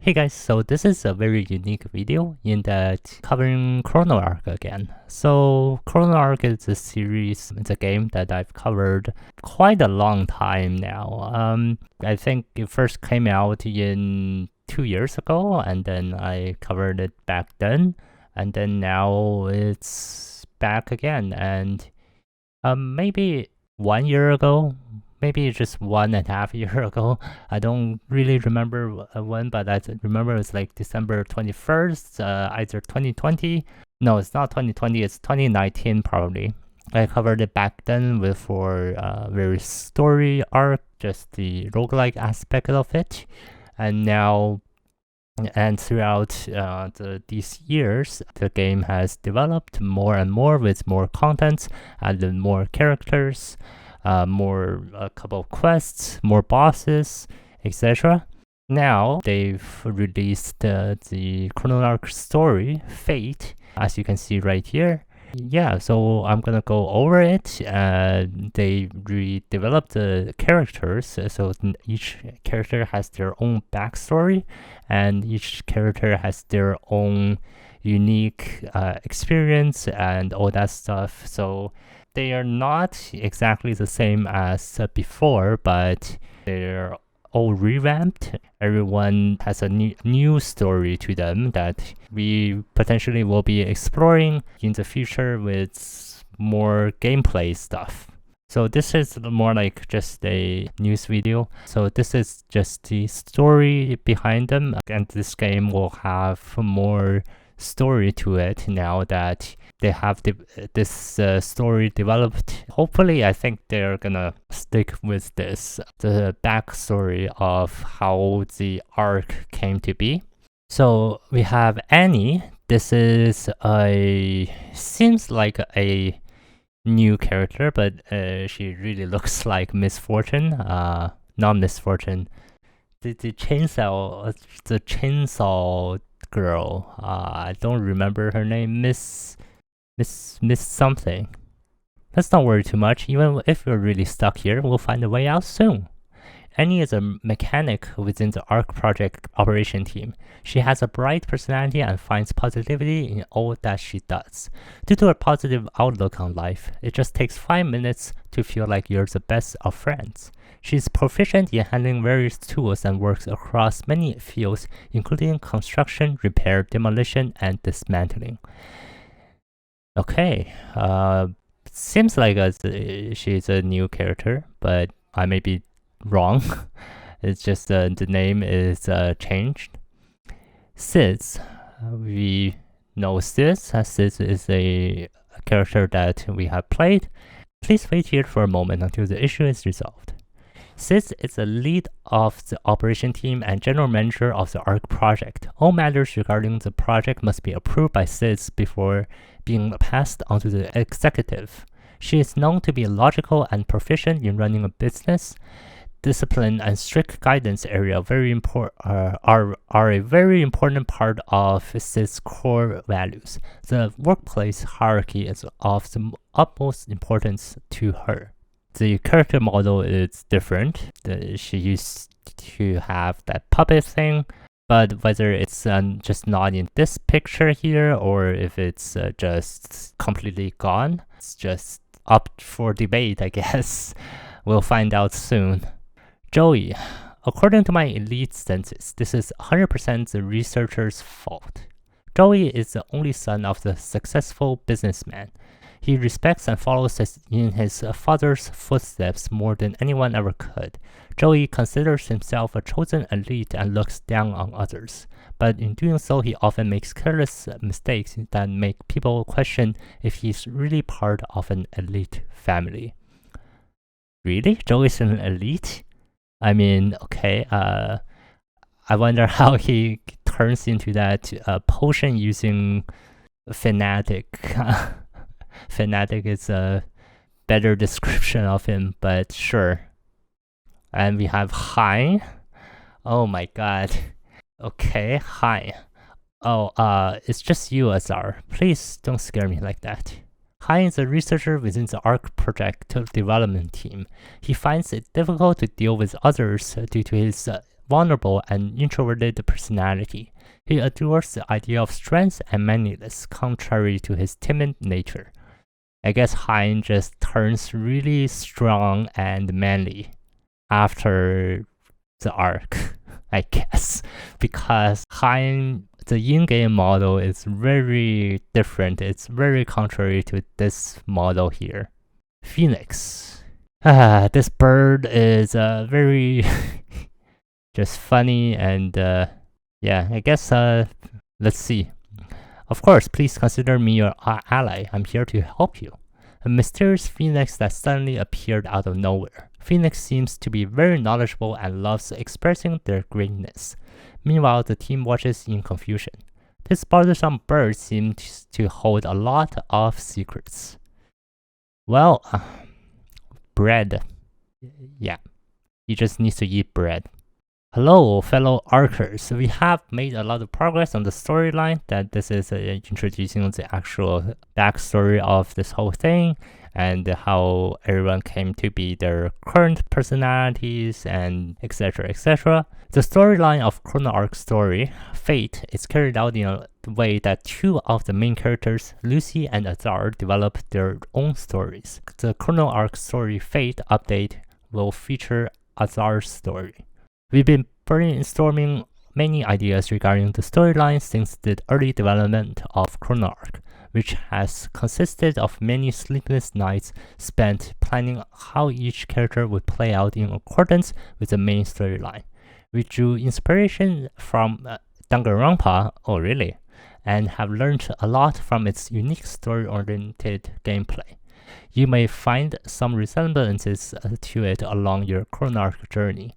Hey guys, so this is a very unique video in that covering Chrono Ark again. So Chrono Ark is a series, it's a game that I've covered quite a long time now. I think it first came out in 2 years ago, and then I covered it back then, and then now it's back again, and maybe 1 year ago, maybe just 1.5 years ago. I don't really remember when, but I remember it's like December 21st, either 2020. No, it's not 2020, it's 2019 probably. I covered it back then for very story arc, just the roguelike aspect of it. And now, and throughout these years, the game has developed more and more with more content, added more characters, a couple of quests, more bosses, etc. Now they've released the Chrono Ark story, Fate, as you can see right here. Yeah, so I'm gonna go over it. They redeveloped the characters, so each character has their own backstory, and each character has their own unique experience and all that stuff. So they are not exactly the same as before, but they're all revamped. Everyone has a new story to them that we potentially will be exploring in the future with more gameplay stuff. So this is more like just a news video. So this is just the story behind them, and this game will have more story to it now that they have this story developed. Hopefully, I think they're gonna stick with this, the backstory of how the arc came to be. So we have Annie. This is seems like a new character, but she really looks like Miss Fortune, not Miss Fortune. The chainsaw girl. I don't remember her name. Miss something. Let's not worry too much. Even if we're really stuck here, we'll find a way out soon. Annie is a mechanic within the Ark project operation team. She has a bright personality and finds positivity in all that she does. Due to her positive outlook on life, it just takes 5 minutes to feel like you're the best of friends. She's proficient in handling various tools and works across many fields, including construction, repair, demolition, and dismantling. Okay, seems like she's a new character, but I may be wrong. It's just the name is changed. Sis, we know Sis. Sis is a character that we have played. Please wait here for a moment until the issue is resolved. Sis is the lead of the operation team and general manager of the Ark project. All matters regarding the project must be approved by Sis before being passed on to the executive. She is known to be logical and proficient in running a business. Discipline and strict guidance are a very important part of Sis' core values. The workplace hierarchy is of the utmost importance to her. The character model is different. She used to have that puppet thing, but whether it's just not in this picture here or if it's just completely gone, it's just up for debate, I guess. We'll find out soon. Joey. According to my elite census, this is 100% the researcher's fault. Joey is the only son of the successful businessman. He respects and follows in his father's footsteps more than anyone ever could. Joey considers himself a chosen elite and looks down on others. But in doing so, he often makes careless mistakes that make people question if he's really part of an elite family. Really? Joey's an elite? I mean, okay, I wonder how he turns into that potion using fanatic. Fanatic is a better description of him, but sure. And we have Hein. Oh my god. Okay, Hein. Oh, it's just you, Azar. Please don't scare me like that. Hein is a researcher within the Ark project development team. He finds it difficult to deal with others due to his vulnerable and introverted personality. He adores the idea of strength and manliness, contrary to his timid nature. I guess Hein just turns really strong and manly after the arc, I guess, because Hein, the in-game model is very different. It's very contrary to this model here. Phoenix. This bird is very just funny and yeah, I guess let's see. Of course, please consider me your ally. I'm here to help you. A mysterious phoenix that suddenly appeared out of nowhere. Phoenix seems to be very knowledgeable and loves expressing their greatness. Meanwhile, the team watches in confusion. This bothersome bird seems to hold a lot of secrets. Well, bread. Yeah, he just needs to eat bread. Hello, fellow Arkers. We have made a lot of progress on the storyline. That this is introducing the actual backstory of this whole thing and how everyone came to be their current personalities and etc. etc. The storyline of Chrono Ark story, Fate, is carried out in a way that two of the main characters, Lucy and Azar, develop their own stories. The Chrono Ark story Fate update will feature Azar's story. We've been brainstorming many ideas regarding the storyline since the early development of Chrono Ark, which has consisted of many sleepless nights spent planning how each character would play out in accordance with the main storyline. We drew inspiration from Danganronpa, oh really, and have learned a lot from its unique story-oriented gameplay. You may find some resemblances to it along your Chrono Ark journey.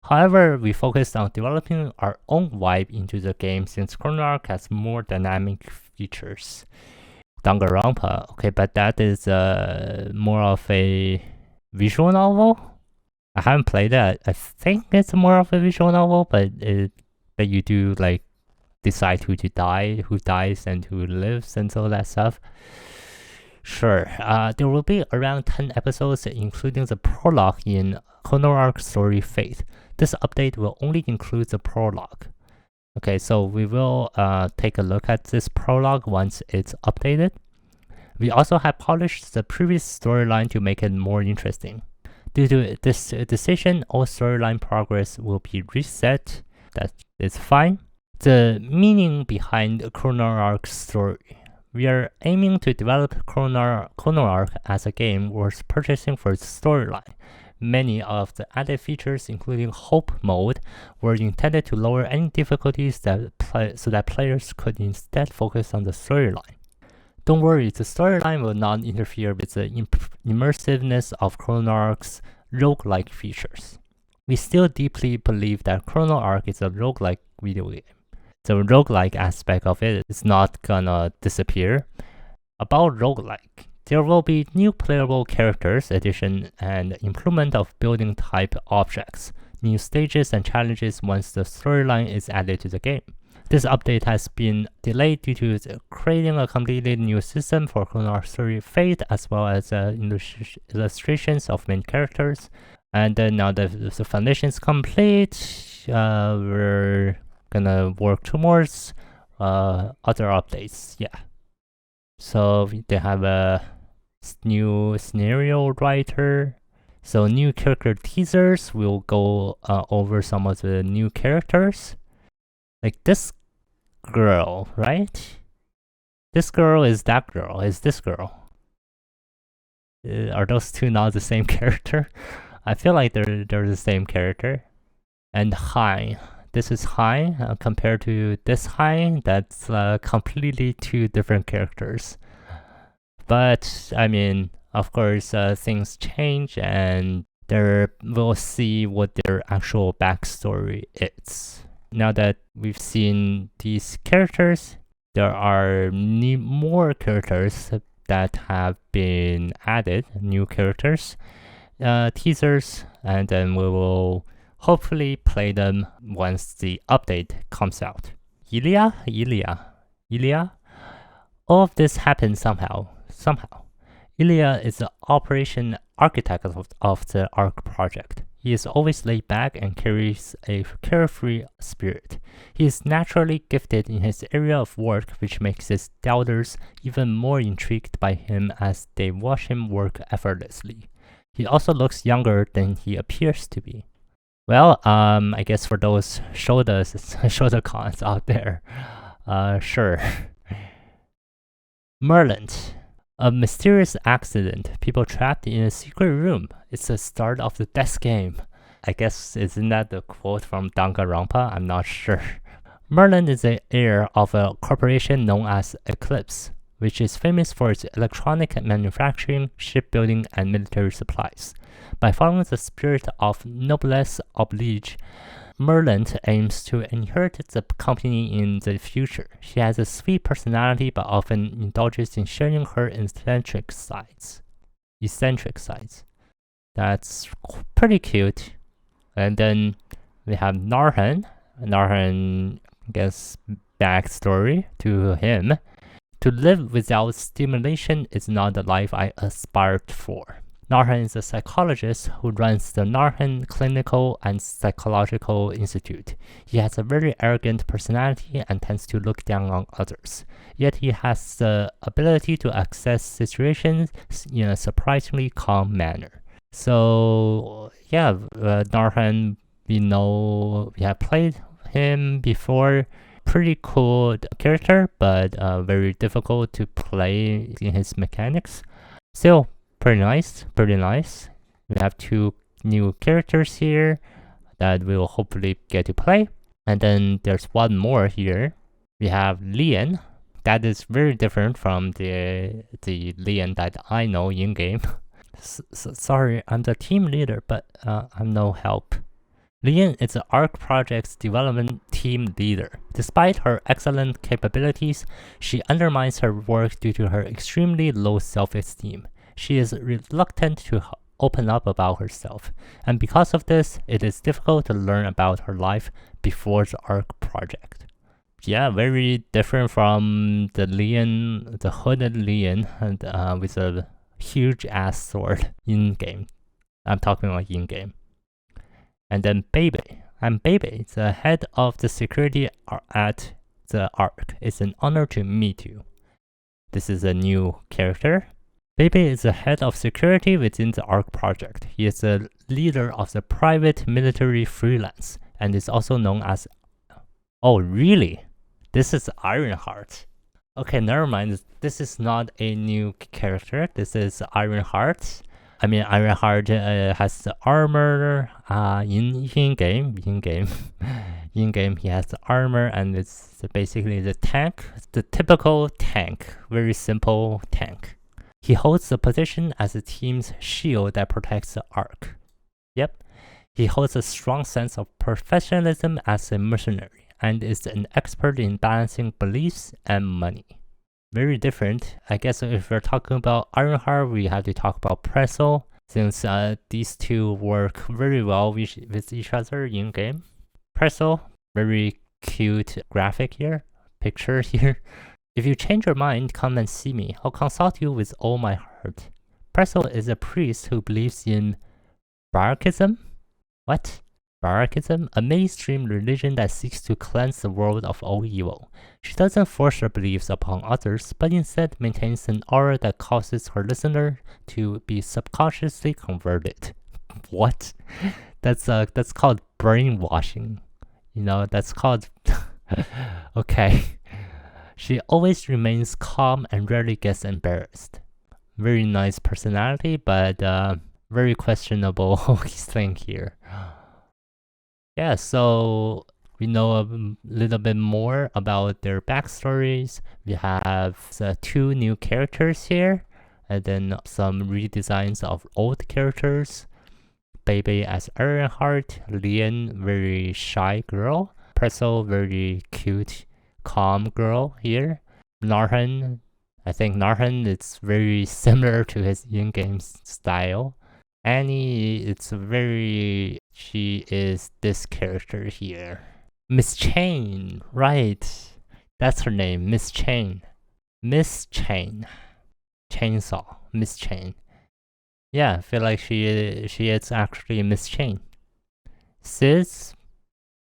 However, we focused on developing our own vibe into the game since Chrono Ark has more dynamic features. Danganronpa, okay, but that is more of a visual novel? I haven't played it. I think it's more of a visual novel, but you do like decide who to die, who dies and who lives and all that stuff. Sure, there will be around 10 episodes including the prologue in Chrono Ark Story Fate. This update will only include the prologue. Okay, so we will take a look at this prologue once it's updated. We also have polished the previous storyline to make it more interesting. Due to this decision, all storyline progress will be reset. That is fine. The meaning behind Chrono Ark's story. We are aiming to develop Chrono Ark as a game worth purchasing for its storyline. Many of the added features, including Hope Mode, were intended to lower any difficulties so that players could instead focus on the storyline. Don't worry, the storyline will not interfere with the immersiveness of Chrono Ark's roguelike features. We still deeply believe that Chrono Ark is a roguelike video game. The roguelike aspect of it is not gonna disappear. About roguelike, there will be new playable characters, addition and improvement of building type objects, new stages and challenges once the storyline is added to the game. This update has been delayed due to creating a completely new system for Chrono Ark Story Fate, as well as illustrations of main characters. And then now that the foundation is complete, we're gonna work towards other updates. Yeah. So they have a new scenario writer. So new character teasers. We'll go over some of the new characters. Like this girl, right? This girl is that girl. Is this girl? Are those two not the same character? I feel like they're the same character. And Hein. This is Hein compared to this Hein. That's completely two different characters. But I mean, of course, things change, and we'll see what their actual backstory is. Now that we've seen these characters, there are more characters that have been added, new characters, teasers, and then we will hopefully play them once the update comes out. Ilya? All of this happened somehow. Ilya is the operation architect of the Ark project. He is always laid back and carries a carefree spirit. He is naturally gifted in his area of work, which makes his doubters even more intrigued by him as they watch him work effortlessly. He also looks younger than he appears to be. Well, I guess for those shoulder cons out there, sure. Merlin. A mysterious accident. People trapped in a secret room. It's the start of the death game. I guess, isn't that the quote from Danganronpa? I'm not sure. Merlin is the heir of a corporation known as Eclipse, which is famous for its electronic manufacturing, shipbuilding, and military supplies. By following the spirit of noblesse oblige, Merlin aims to inherit the company in the future. She has a sweet personality but often indulges in sharing her eccentric sides. That's pretty cute. And then we have Narhan. I guess, backstory to him. To live without stimulation is not the life I aspired for. Narhan is a psychologist who runs the Narhan Clinical and Psychological Institute. He has a very arrogant personality and tends to look down on others. Yet he has the ability to access situations in a surprisingly calm manner. So, yeah, Narhan, we have played him before. Pretty cool character, but very difficult to play in his mechanics. Still, pretty nice. We have 2 new characters here that we'll hopefully get to play. And then there's one more here. We have Lian. That is very different from the Lian that I know in-game. Sorry, I'm the team leader, but I'm no help. Lian is the Ark project's development team leader. Despite her excellent capabilities, she undermines her work due to her extremely low self-esteem. She is reluctant to open up about herself, and because of this, it is difficult to learn about her life before the Ark project. Yeah, very different from the Lian, the hooded Lian, and with a huge ass sword in-game. I'm talking about in-game. And then Bebe. I'm Bebe, the head of the security at the Ark. It's an honor to meet you. This is a new character. Bebe is the head of security within the Ark project. He is the leader of the private military freelance and is also known as... Oh, really? This is Ironheart. Okay, never mind. This is not a new character. This is Ironheart. I mean, Ironheart has the armor in-game. In-game, he has the armor, and it's basically the tank. The typical tank. Very simple tank. He holds the position as the team's shield that protects the Ark. Yep. He holds a strong sense of professionalism as a mercenary, and is an expert in balancing beliefs and money. Very different. I guess if we're talking about Ironheart, we have to talk about Pretzel, since these two work very well with each other in-game. Pretzel, very cute graphic here, picture here. If you change your mind, come and see me. I'll consult you with all my heart. Pretzel is a priest who believes in Barakism? What? Barakism? A mainstream religion that seeks to cleanse the world of all evil. She doesn't force her beliefs upon others, but instead maintains an aura that causes her listener to be subconsciously converted. What? That's called brainwashing. You know, that's called... Okay. She always remains calm and rarely gets embarrassed. Very nice personality, but very questionable thing here. Yeah, so we know a little bit more about their backstories. We have the 2 new characters here, and then some redesigns of old characters. Bebe as Ironheart, Lian, very shy girl. Pretzel, very cute, calm girl here. Narhan, I think Narhan is very similar to his in-game style. Annie, she is this character here. Miss Chain, right. That's her name, Miss Chain. Miss Chain. Chainsaw, Miss Chain. Yeah, I feel like she is actually Miss Chain. Sis,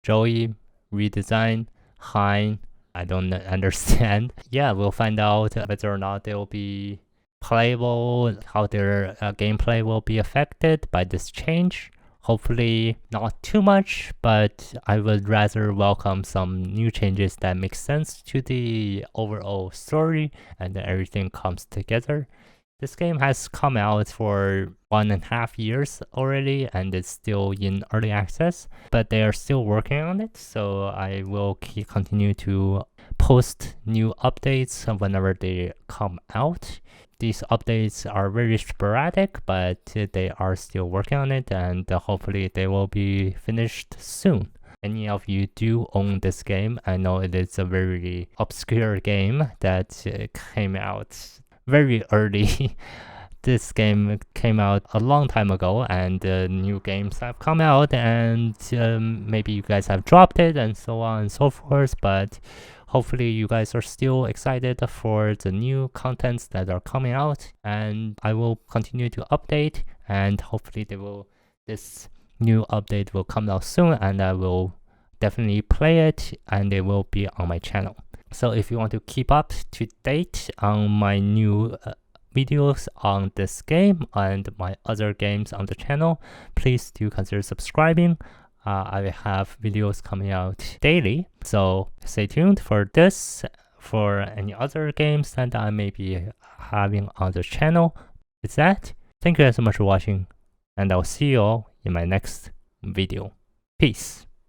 Joey, redesign, Hein. I don't understand. Yeah, we'll find out whether or not they'll be playable, how their gameplay will be affected by this change. Hopefully not too much, but I would rather welcome some new changes that make sense to the overall story and then everything comes together. This game has come out for 1.5 years already and it's still in early access, but they are still working on it. So I will continue to post new updates whenever they come out. These updates are very sporadic, but they are still working on it and hopefully they will be finished soon. Any of you do own this game, I know it is a very obscure game that came out very early. This game came out a long time ago and new games have come out and maybe you guys have dropped it and so on and so forth, but hopefully you guys are still excited for the new contents that are coming out and I will continue to update and hopefully this new update will come out soon and I will definitely play it and it will be on my channel. So if you want to keep up to date on my new videos on this game and my other games on the channel, please do consider subscribing. I will have videos coming out daily, so stay tuned for this, for any other games that I may be having on the channel. With that, thank you guys so much for watching, and I'll see you all in my next video. Peace.